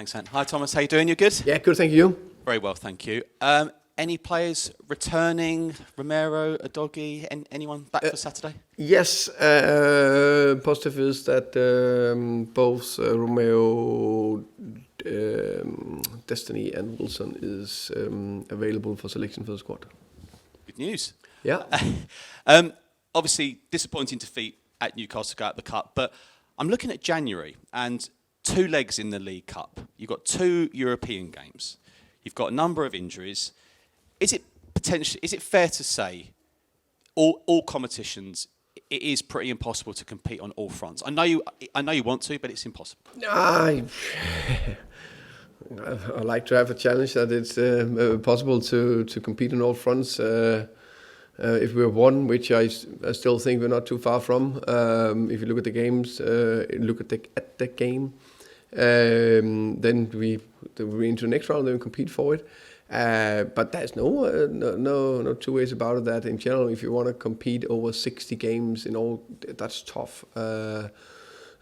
Thanks, Ant. Hi, Thomas. How you doing? You good? Yeah, good, thank you. Very well, thank you. Any players returning? Romero, Udogie, anyone back for Saturday? Yes, positive is that both Romeo, Destiny and Wilson is available for selection for the squad. Good news. Yeah. Obviously, disappointing defeat at Newcastle to go out the Cup, but I'm looking at January and 2 legs in the League Cup. You've got 2 European games. You've got a number of injuries. Is it fair to say all competitions, it is pretty impossible to compete on all fronts? I know you want to, but it's impossible. I like to have a challenge that it's possible to compete on all fronts. If we're one, which I still think we're not too far from. If you look at the games, look at the game, then we're into the next round. Then we compete for it. But there's no two ways about it. That in general, if you want to compete over 60 games in all, that's tough. But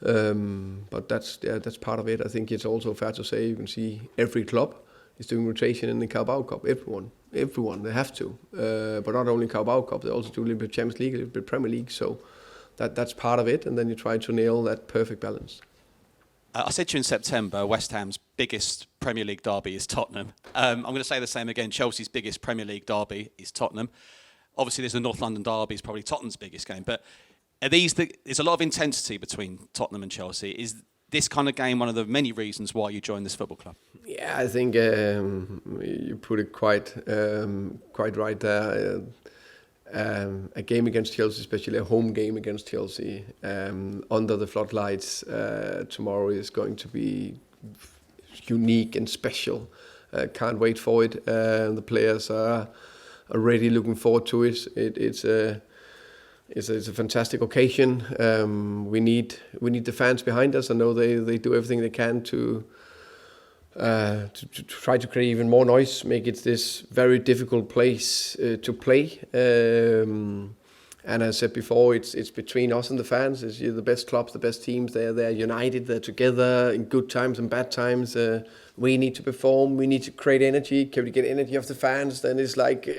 that's part of it. I think it's also fair to say you can see every club is doing rotation in the Carabao Cup. Everyone, they have to. But not only Carabao Cup, they also do a little bit Champions League, a little bit Premier League. So that's part of it. And then you try to nail that perfect balance. I said to you in September, West Ham's biggest Premier League derby is Tottenham. I'm going to say the same again. Chelsea's biggest Premier League derby is Tottenham. Obviously, there's the North London derby, is probably Tottenham's biggest game. But there's a lot of intensity between Tottenham and Chelsea. Is this kind of game one of the many reasons why you joined this football club? Yeah, I think you put it quite right there. A game against Chelsea, especially a home game against Chelsea, under the floodlights tomorrow is going to be unique and special. Can't wait for it. The players are already looking forward to it. It's a fantastic occasion. We need the fans behind us. I know they do everything they can to try to create even more noise, make it this very difficult place to play. And as I said before, it's between us and the fans. It's the best clubs, the best teams. They're united. They're together in good times and bad times. We need to perform. We need to create energy. Can we get energy of the fans? Then it's like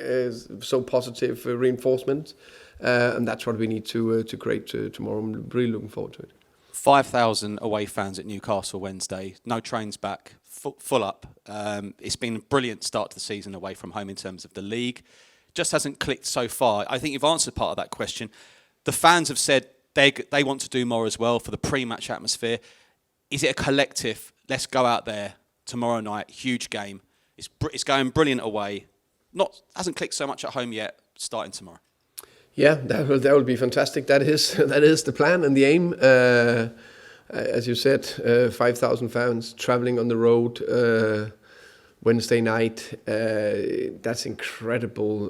so positive reinforcement. And that's what we need to create tomorrow. I'm really looking forward to it. 5,000 away fans at Newcastle Wednesday. No trains back. Full up. It's been a brilliant start to the season away from home in terms of the league. Just hasn't clicked so far. I think you've answered part of that question. The fans have said they want to do more as well for the pre-match atmosphere. Is it a collective? Let's go out there tomorrow night. Huge game. It's going brilliant away. Hasn't clicked so much at home yet. Starting tomorrow. Yeah, that will be fantastic. That is the plan and the aim. As you said, 5,000 fans traveling on the road Wednesday night. That's incredible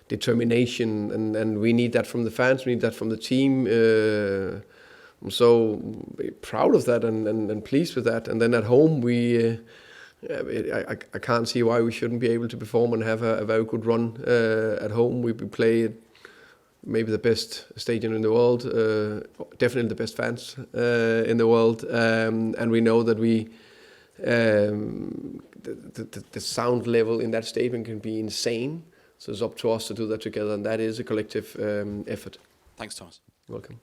determination, and we need that from the fans. We need that from the team. I'm so proud of that and pleased with that. And then at home, I can't see why we shouldn't be able to perform and have a very good run at home. We play maybe the best stadium in the world, definitely the best fans in the world, and we know that the sound level in that stadium can be insane. So it's up to us to do that together, and that is a collective effort. Thanks, Thomas. Welcome.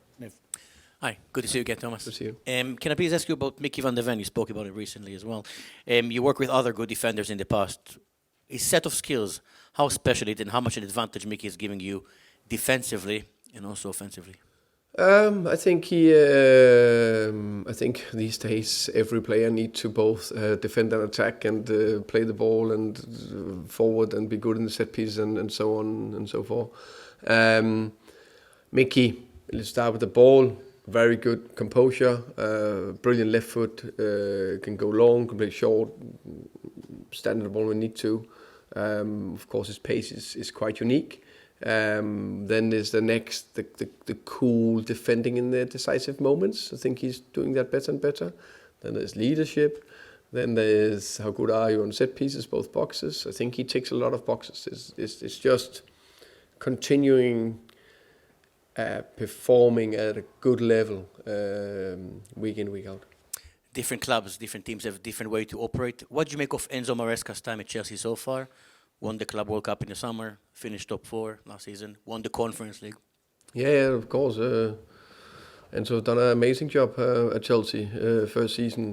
Hi, good to see you again, Thomas. Good to see you. Can I please ask you about Mickey van der Ven? You spoke about it recently as well. You work with other good defenders in the past. His set of skills, how special it and how much an advantage Mickey is giving you defensively and also offensively? I think these days every player needs to both defend and attack and play the ball and forward and be good in the set piece and so on and so forth. Mickey, let's start with the ball. Very good composure, brilliant left foot, can go long, can play short, stand on the ball when we need to. Of course, his pace is quite unique. Then there's the cool defending in the decisive moments. I think he's doing that better and better. Then there's leadership. Then there's how good are you on set pieces, both boxes. I think he ticks a lot of boxes. It's just continuing performing at a good level week in, week out. different clubs, different teams have different way to operate. What do you make of Enzo Maresca's time at Chelsea so far? Won the Club World Cup in the summer, finished top 4 last season, won the Conference League. Yeah, of course. And so done an amazing job at Chelsea. First season,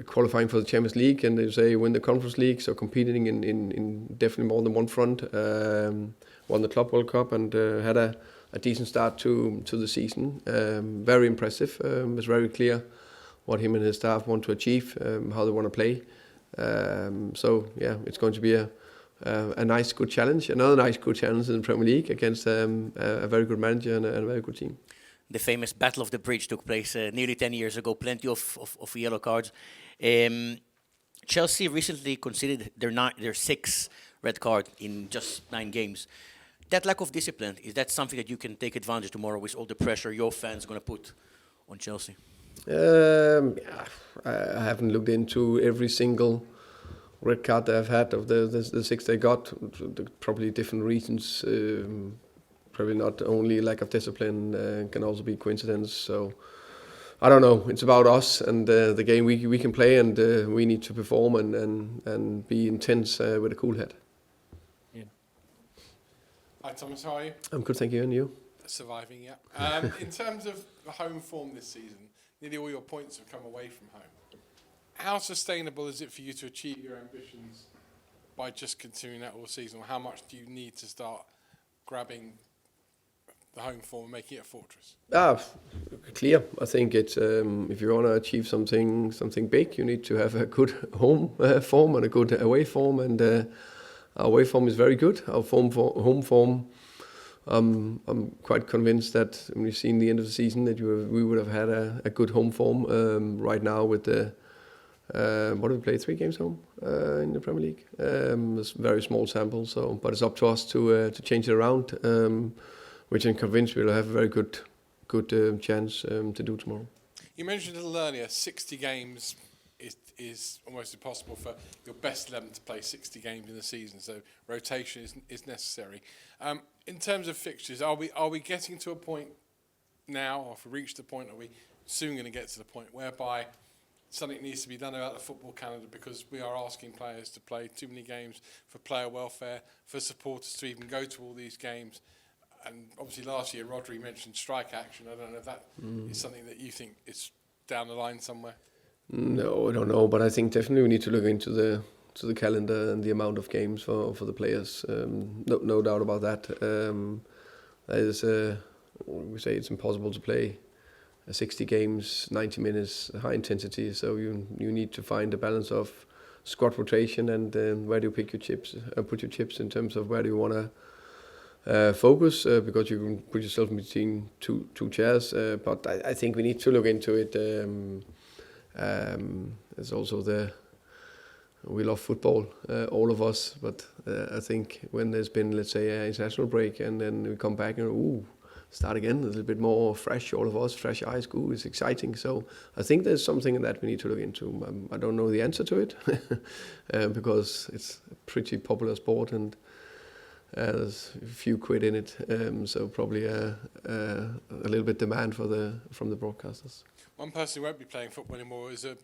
qualifying for the Champions League, and they say win the Conference League, so competing in definitely more than one front. Won the Club World Cup and had a decent start to the season. Very impressive. It was very clear what him and his staff want to achieve, how they want to play. So yeah, it's going to be a nice, good challenge. Another nice, good challenge in the Premier League against a very good manager and a very good team. The famous Battle of the Bridge took place nearly 10 years ago. Plenty of yellow cards. Chelsea recently conceded their 6th red card in just 9 games. That lack of discipline, is that something that you can take advantage tomorrow with all the pressure your fans are going to put on Chelsea? Yeah, I haven't looked into every single red card that I've had of the 6 they got. Probably different reasons. Probably not only lack of discipline, can also be coincidence. So I don't know. It's about us and the game we can play, and we need to perform and be intense with a cool head. Yeah. Hi Thomas, how are you? I'm good, thank you. And you? Surviving, yeah. In terms of the home form this season, nearly all your points have come away from home. How sustainable is it for you to achieve your ambitions by just continuing that all season? Or how much do you need to start grabbing the home form and making it a fortress? Clear. I think it's if you want to achieve something big, you need to have a good home form and a good away form. And our away form is very good. Our home form, I'm quite convinced that when we've seen the end of the season that we would have had a good home form right now with the what did we play 3 games home in the Premier League. It's a very small sample, so but it's up to us to change it around, which I'm convinced we'll have a very good chance to do tomorrow. You mentioned a little earlier, 60 games is almost impossible for your best 11 to play 60 games in the season, so rotation is necessary. In terms of fixtures, are we getting to a point now, or if we reach the point, are we soon going to get to the point whereby something needs to be done about the football calendar, because we are asking players to play too many games for player welfare, for supporters to even go to all these games? And obviously last year Rivalry mentioned strike action. I don't know if that is something that you think is down the line somewhere. No, I don't know, but I think definitely we need to look into the calendar and the amount of games for the players. No doubt about that. That is, we say it's impossible to play 60 games, 90 minutes, high intensity. So you need to find a balance of squad rotation and where do you pick your chips, put your chips in terms of where do you want to focus, because you can put yourself in between two chairs. But I think we need to look into it. There's also we love football, all of us, but I think when there's been, let's say, an international break and then we come back and start again, a little bit more fresh, all of us, fresh eyes, it's exciting. So I think there's something in that we need to look into. I don't know the answer to it because it's a pretty popular sport and there's a few quid in it, so probably a little bit demand from the broadcasters. One person who won't be playing football anymore is a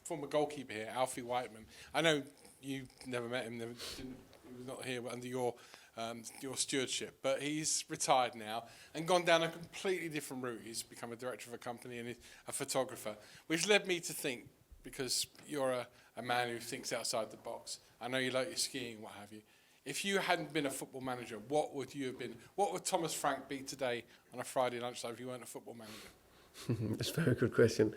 former goalkeeper here, Alfie Whiteman. I know you never met him; he was not here under your stewardship, but he's retired now and gone down a completely different route. He's become a director of a company and a photographer, which led me to think, because you're a man who thinks outside the box. I know you like your skiing, what have you. If you hadn't been a football manager, what would you have been? What would Thomas Frank be today on a Friday lunchtime if you weren't a football manager? That's a very good question.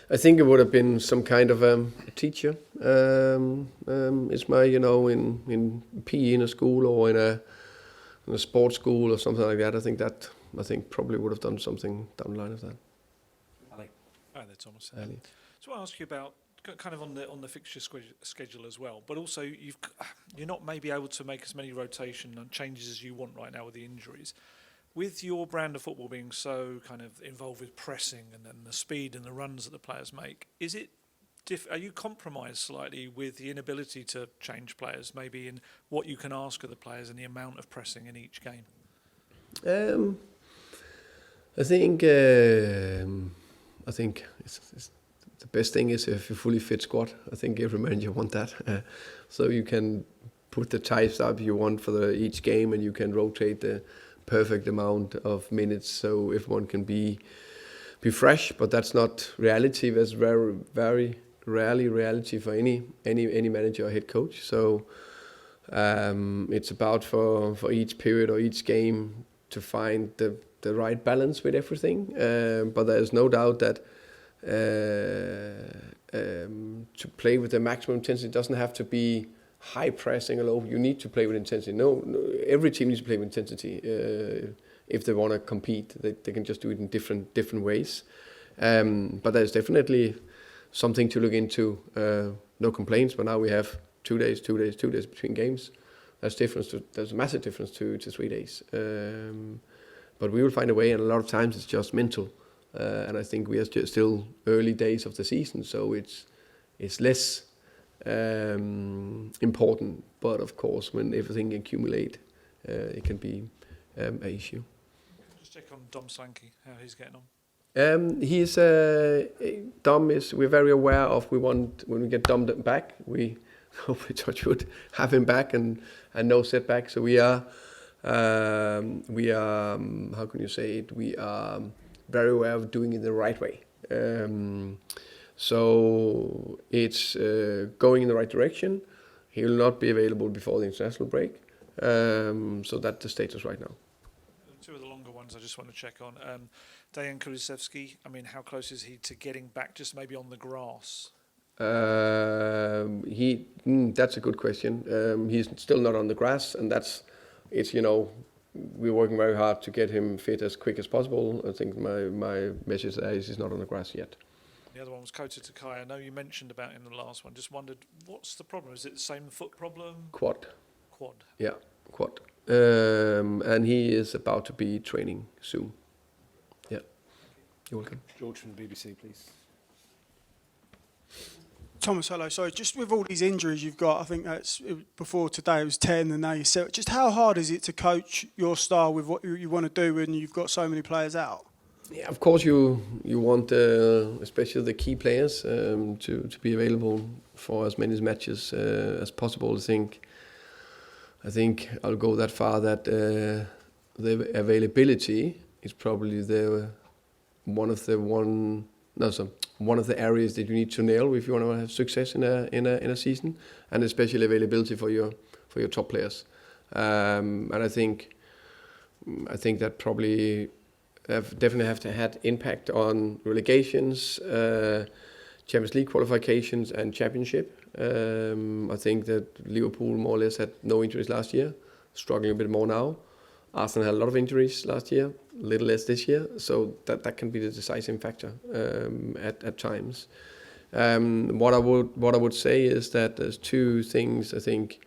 I think it would have been some kind of a teacher. It's my, in PE in a school or in a sports school or something like that. I think probably would have done something down the line of that. Hi there, Thomas. Ali. So I ask you about kind of on the fixture schedule as well, but also you're not maybe able to make as many rotation and changes as you want right now with the injuries. With your brand of football being so kind of involved with pressing and then the speed and the runs that the players make, are you compromised slightly with the inability to change players, maybe in what you can ask of the players and the amount of pressing in each game? I think it's the best thing is if you fully fit squad. I think every manager want that, so you can put the types up you want for each game, and you can rotate the perfect amount of minutes so everyone can be fresh. But that's not reality. That's very very rarely reality for any manager or head coach. So it's about for each period or each game to find the right balance with everything. But there is no doubt that to play with the maximum intensity doesn't have to be high pressing or low. You need to play with intensity. No, every team needs to play with intensity if they want to compete. They can just do it in different ways. But there's definitely something to look into. No complaints, but now we have 2 days between games. There's a massive difference to 3 days. But we will find a way, and a lot of times it's just mental. And I think we are still early days of the season, so it's less important. But of course, when everything accumulates, it can be an issue. Just check on Dom Swanky, how he's getting on. Dom is. We're very aware of. We want when we get Dom back, we hope we touch wood, have him back and no setback. So we are. How can you say it? We are very aware of doing it the right way. So it's going in the right direction. He will not be available before the international break. So that's the status right now. Two of the longer ones I just want to check on. Dejan Kulusevski, I mean, how close is he to getting back just maybe on the grass? That's a good question. He's still not on the grass, and we're working very hard to get him fit as quick as possible. I think my message there is he's not on the grass yet. The other one was Kota Takai. I know you mentioned about in the last one. Just wondered, what's the problem? Is it the same foot problem? Quad. Yeah, quad. And he is about to be training soon. Yeah. You're welcome. George from the BBC, please. Thomas, hello. Sorry, just with all these injuries you've got, I think before today it was 10 and now you're 7. Just how hard is it to coach your style with what you want to do when you've got so many players out? Yeah, of course you want especially the key players to be available for as many matches as possible. I think I'll go that far that the availability is probably one of the areas that you need to nail if you want to have success in a season, and especially availability for your top players. And I think that probably definitely have to had impact on relegations, Champions League qualifications, and Championship. I think that Liverpool more or less had no injuries last year, struggling a bit more now. Arsenal had a lot of injuries last year, a little less this year, so that can be the decisive factor at times. What I would say is that there's two things I think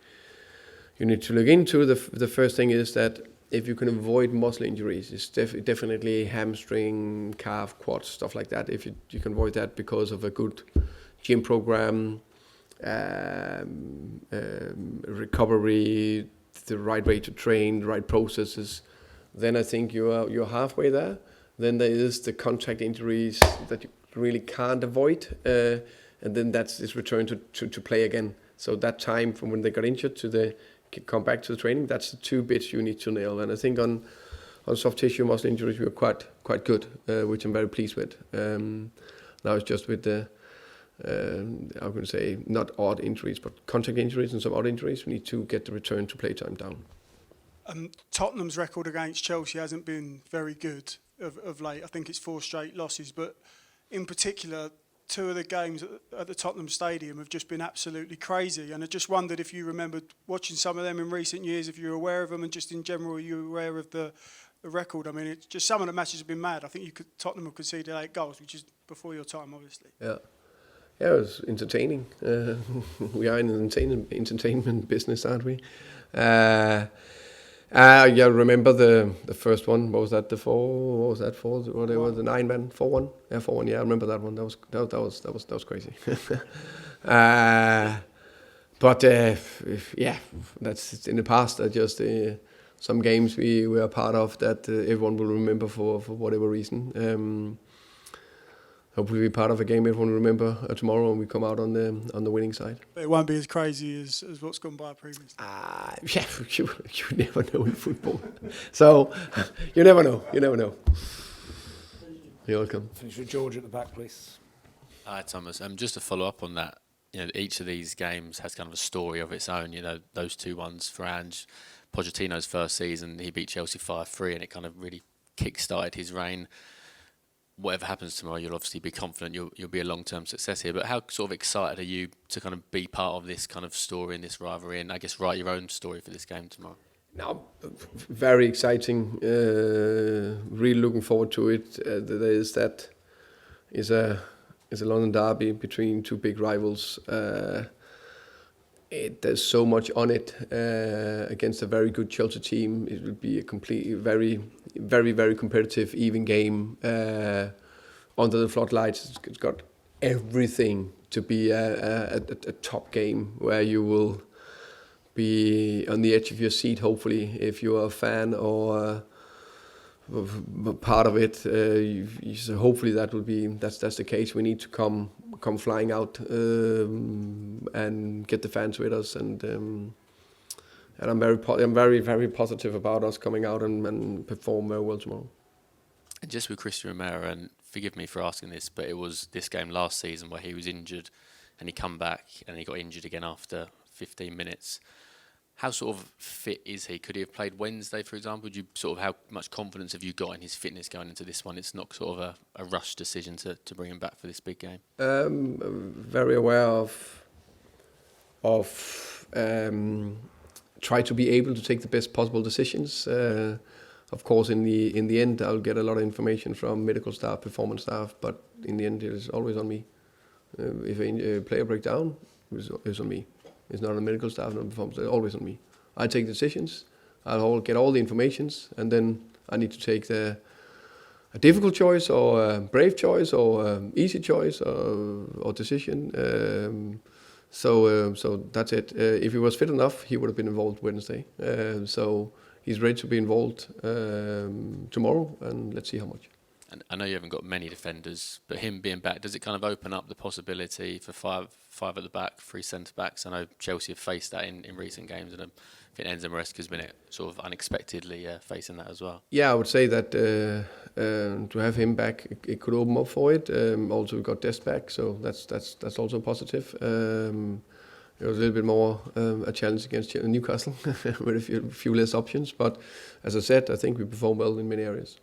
you need to look into. The first thing is that if you can avoid muscle injuries, it's definitely hamstring, calf, quad, stuff like that. If you can avoid that because of a good gym program, recovery, the right way to train, the right processes, then I think you're halfway there. Then there is the contact injuries that you really can't avoid, and then that's return to play again. So that time from when they got injured to come back to the training, that's the two bits you need to nail. And I think on soft tissue muscle injuries we were quite good, which I'm very pleased with. Now it's just with the I can say not odd injuries, but contact injuries and some odd injuries. We need to get the return to play time down. Tottenham's record against Chelsea hasn't been very good of late. I think it's 4 straight losses, but in particular, 2 of the games at the Tottenham Stadium have just been absolutely crazy. And I just wondered if you remembered watching some of them in recent years, if you're aware of them, and just in general, are you aware of the record? I mean, it's just some of the matches have been mad. I think Tottenham have conceded 8 goals, which is before your time, obviously. Yeah, it was entertaining. We are in an entertainment business, aren't we? Yeah, remember the first one. What was that? The 4? What was that for? Whatever, the 9-man 4-1. Yeah, 4-1. Yeah, I remember that one. That was crazy. But yeah, that's in the past. I just some games we were part of that everyone will remember for whatever reason. Hopefully we're part of a game everyone will remember tomorrow and we come out on the winning side. But it won't be as crazy as what's gone by previously. Yeah, you never know in football. So you never know. You're welcome. Finish with George at the back, please. Hi, Thomas. Just to follow up on that, each of these games has kind of a story of its own. Those 2 ones for Ange, Pochettino's first season, he beat Chelsea 5-3, and it kind of really kick-started his reign. Whatever happens tomorrow, you'll obviously be confident you'll be a long-term success here. But how sort of excited are you to kind of be part of this kind of story and this rivalry, and I guess write your own story for this game tomorrow? Now, very exciting. Really looking forward to it. There is a London derby between 2 big rivals. There's so much on it against a very good Chelsea team. It will be a completely very, very, very competitive, even game under the floodlights. It's got everything to be a top game where you will be on the edge of your seat, hopefully, if you're a fan or part of it. So hopefully that's the case. We need to come flying out and get the fans with us, and I'm very, very positive about us coming out and perform very well tomorrow. And just with Christian Romero, and forgive me for asking this, but it was this game last season where he was injured and he come back and he got injured again after 15 minutes. How sort of fit is he? Could he have played Wednesday, for example? How much confidence have you got in his fitness going into this one? It's not sort of a rush decision to bring him back for this big game. Very aware of try to be able to take the best possible decisions. Of course, in the end, I'll get a lot of information from medical staff, performance staff, but in the end, it is always on me. If a player breaks down, it's on me. It's not on the medical staff, not performance. It's always on me. I take decisions. I'll get all the informations, and then I need to take a difficult choice, or a brave choice, or easy choice, or decision. So that's it. If he was fit enough, he would have been involved Wednesday. So he's ready to be involved tomorrow, and let's see how much. And I know you haven't got many defenders, but him being back, does it kind of open up the possibility for five at the back, 3 centre-backs? I know Chelsea have faced that in recent games, and I think Enzo Maresca's been sort of unexpectedly facing that as well. Yeah, I would say that to have him back, it could open up for it. Also, we got Dest back, so that's also positive. It was a little bit more a challenge against Newcastle with a few less options, but as I said, I think we performed well in many areas.